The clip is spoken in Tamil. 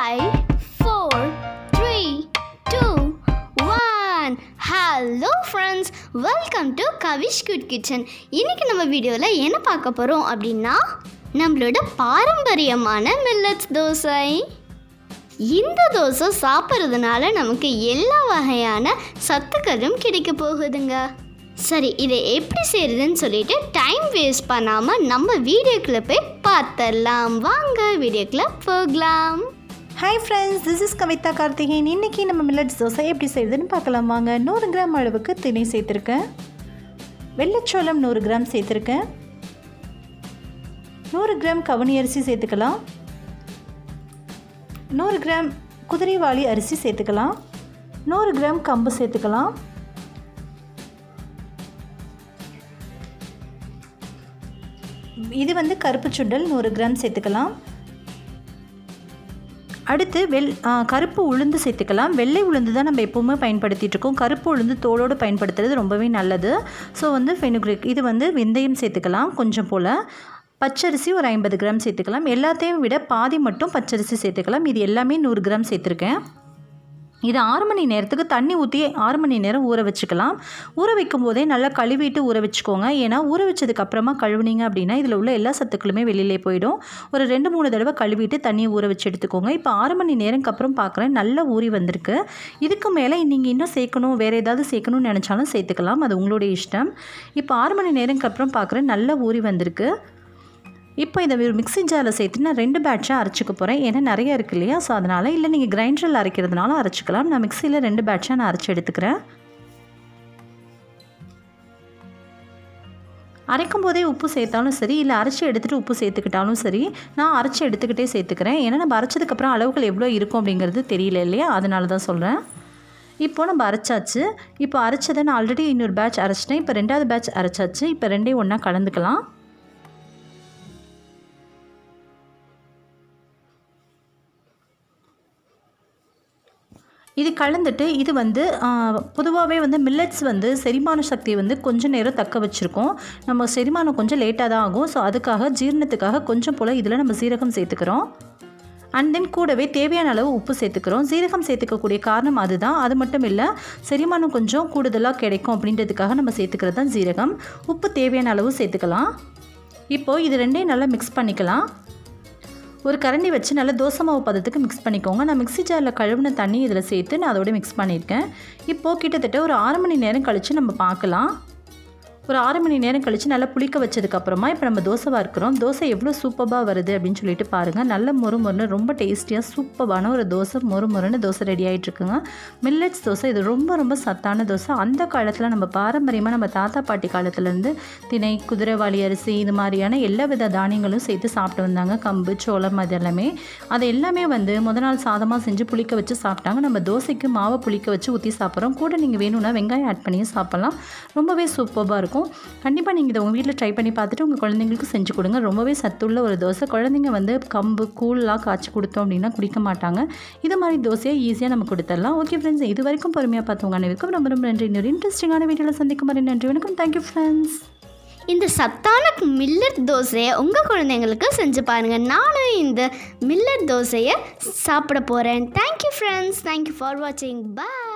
5, 4, 3, 2, 1. Hello friends, welcome to Kavish good kitchen. இன்றைக்கி நம்ம வீடியோவில் என்ன பார்க்க போகிறோம் அப்படின்னா, நம்மளோட பாரம்பரியமான மில்லட்ஸ் தோசை. இந்த தோசை சாப்பிட்றதுனால நமக்கு எல்லா வகையான சத்துக்களும் கிடைக்க போகுதுங்க. சரி, இதை எப்படி செய்கிறதுன்னு சொல்லிட்டு டைம் வேஸ்ட் பண்ணாமல் நம்ம வீடியோக்குள்ளே போய் பார்த்துடலாம். வாங்க வீடியோக்குள்ளே போகலாம். Hi friends, this is Kavitha Karthikeyan. இன்றைக்கி நம்ம மில்லட்ஸ் தோசை எப்படி செய்யுதுன்னு பார்க்கலாம் வாங்க. 100 கிராம் அளவுக்கு திணை சேர்த்துருக்கேன். வெள்ளைச்சோளம் 100 கிராம் சேர்த்துருக்கேன். 100 கிராம் கவனி அரிசி சேர்த்துக்கலாம். 100 கிராம் குதிரைவாளி அரிசி சேர்த்துக்கலாம். 100 கிராம் கம்பு சேர்த்துக்கலாம். இது வந்து கருப்பு சுண்டல் 100 கிராம் சேர்த்துக்கலாம். அடுத்து கருப்பு உளுந்து சேர்த்துக்கலாம். வெள்ளை உளுந்து தான் நம்ம எப்போவுமே பயன்படுத்திகிட்டு இருக்கோம். கருப்பு உளுந்து தோலோடு பயன்படுத்துறது ரொம்பவே நல்லது. ஸோ வந்து ஃபெனுக்ரிக், இது வந்து வெந்தயம் சேர்த்துக்கலாம் கொஞ்சம் போல். பச்சரிசி ஒரு 50 கிராம் சேர்த்துக்கலாம். எல்லாத்தையும் விட பாதி மட்டும் பச்சரிசி சேர்த்துக்கலாம். இது எல்லாமே 100 கிராம் சேர்த்துருக்கேன். இது 6 மணி நேரத்துக்கு தண்ணி ஊற்றி 6 மணி நேரம் ஊற வச்சுக்கலாம். ஊற வைக்கும் போதே நல்லா கழுவிட்டு ஊற வச்சுக்கோங்க. ஏன்னா ஊற வச்சதுக்கப்புறமா கழுவுனீங்க அப்படின்னா இதில் உள்ள எல்லா சத்துக்களுமே வெளியிலே போயிடும். ஒரு 2-3 தடவை கழுவிட்டு தண்ணியை ஊற வச்சு எடுத்துக்கோங்க. இப்போ 6 மணி நேரம்க்கு அப்புறம் பார்க்குறேன், நல்லா ஊறி வந்திருக்கு. இதுக்கு மேலே நீங்கள் இன்னும் சேர்க்கணும், வேறு ஏதாவது சேர்க்கணும்னு நினச்சாலும் சேர்த்துக்கலாம், அது உங்களுடைய இஷ்டம். இப்போ 6 மணி நேரம்க்கு அப்புறம் பார்க்குறேன், நல்லா ஊறி வந்திருக்கு. இப்போ இதை மிக்ஸி ஜாரில் சேர்த்து நான் 2 பேட்சாக அரைச்சிக்க போகிறேன். ஏன்னா நிறைய இருக்குது இல்லையா, ஸோ அதனால். இல்லை நீங்கள் கிரைண்டரில் அரைக்கிறதுனால அரைச்சிக்கலாம். நான் மிக்ஸியில் 2 பேட்சாக நான் அரைச்சி எடுத்துக்கிறேன். அரைக்கும் போதே உப்பு சேர்த்தாலும் சரி, இல்லை அரைச்சி எடுத்துகிட்டு உப்பு சேர்த்துக்கிட்டாலும் சரி, நான் அரைச்சி எடுத்துக்கிட்டே சேர்த்துக்கிறேன். ஏன்னா நம்ம அரைச்சதுக்கப்புறம் அளவுகள் எவ்வளோ இருக்கும் அப்படிங்கிறது தெரியல இல்லையா, அதனால தான் சொல்கிறேன். இப்போது நம்ம அரைச்சாச்சு. இப்போ அரைச்சதை நான் ஆல்ரெடி இன்னொரு பேட்ச் அரைச்சிட்டேன். இப்போ 2வது பேட்ச் அரைச்சாச்சு. இப்போ 2ஐயும் ஒன்றா கலந்துக்கலாம். இது கலந்துட்டு, இது வந்து பொதுவாகவே வந்து மில்லட்ஸ் வந்து செரிமான சக்தியை வந்து கொஞ்சம் நேரம் தக்க வச்சுருக்கோம். நம்ம செரிமானம் கொஞ்சம் லேட்டாக தான் ஆகும். ஸோ அதுக்காக ஜீரணத்துக்காக கொஞ்சம் போல் இதில் நம்ம சீரகம் சேர்த்துக்கிறோம். அண்ட் தென் கூடவே தேவையான அளவு உப்பு சேர்த்துக்கிறோம். சீரகம் சேர்த்துக்கக்கூடிய காரணம் அதுதான். அது மட்டும் இல்லை, செரிமானம் கொஞ்சம் கூடுதலாக கிடைக்கும் அப்படின்றதுக்காக நம்ம சேர்த்துக்கிறது தான் சீரகம். உப்பு தேவையான அளவு சேர்த்துக்கலாம். இப்போது இது 2ஐயும் நல்லா மிக்ஸ் பண்ணிக்கலாம். ஒரு கரண்டி வச்சு நல்லா தோசை மாவு பதத்துக்கு மிக்ஸ் பண்ணிக்கோங்க. நான் மிக்ஸி ஜாரில் கழுவின தண்ணி இதில் சேர்த்து நான் அதோட மிக்ஸ் பண்ணியிருக்கேன். இப்போது கிட்டத்தட்ட ஒரு 6 மணி நேரம் கழித்து நம்ம பார்க்கலாம். ஒரு 6 மணி நேரம் கழித்து நல்லா புளிக்க வச்சதுக்கப்புறமா இப்போ நம்ம தோசை வறுக்கிறோம். தோசை எவ்வளோ சூப்பராக வருது அப்படின்னு சொல்லிட்டு பாருங்கள். நல்ல மொறுன்னு ரொம்ப டேஸ்டியாக சூப்பரான ஒரு தோசை, மொறுன்னு தோசை ரெடி ஆகிட்டுருக்குங்க. மில்லட்ஸ் தோசை இது ரொம்ப ரொம்ப சத்தான தோசை. அந்த காலத்தில் நம்ம பாரம்பரியமாக நம்ம தாத்தா பாட்டி காலத்துலேருந்து திணை, குதிரைவாளி அரிசி, இது மாதிரியான எல்லா வித தானியங்களும் சேர்த்து சாப்பிட்டு வந்தாங்க. கம்பு, சோளம், அது எல்லாமே வந்து முத நாள் சாதமாக செஞ்சு புளிக்க வச்சு சாப்பிட்டாங்க. நம்ம தோசைக்கு மாவை புளிக்க வச்சு ஊற்றி சாப்பிட்றோம். கூட நீங்கள் வேணும்னா வெங்காயம் ஆட் பண்ணியும் சாப்பிட்லாம். ரொம்பவே சூப்பராக இருக்கும். கண்டிப்பாக நீங்கள் இதை உங்கள் வீட்டில் ட்ரை பண்ணி பார்த்துட்டு உங்கள் குழந்தைங்களுக்கு செஞ்சு கொடுங்க. ரொம்பவே சத்துள்ள ஒரு தோசை. குழந்தைங்க வந்து கம்பு கூழ்லாம் காய்ச்சி கொடுத்தோம் அப்படின்னா குடிக்க மாட்டாங்க. இது மாதிரி தோசையை ஈஸியாக நம்ம கொடுத்துடலாம். ஓகே ஃப்ரெண்ட்ஸ், இது வரைக்கும் பொறுமையாக பார்த்தவங்க அனைவருக்கும் ரொம்ப ரொம்ப நன்றி. இன்னொரு இன்ட்ரெஸ்டிங்கான வீடியோவில் சந்திக்கும் மாதிரி நன்றி, வணக்கம். Thank you friends. இந்த சத்தான மில்லட் தோசையை உங்கள் குழந்தைங்களுக்கு செஞ்சு பாருங்கள். நானும் இந்த மில்லட் தோசையை சாப்பிட போகிறேன். Thank you friends. தேங்க்யூ ஃபார் வாட்சிங். பாய்.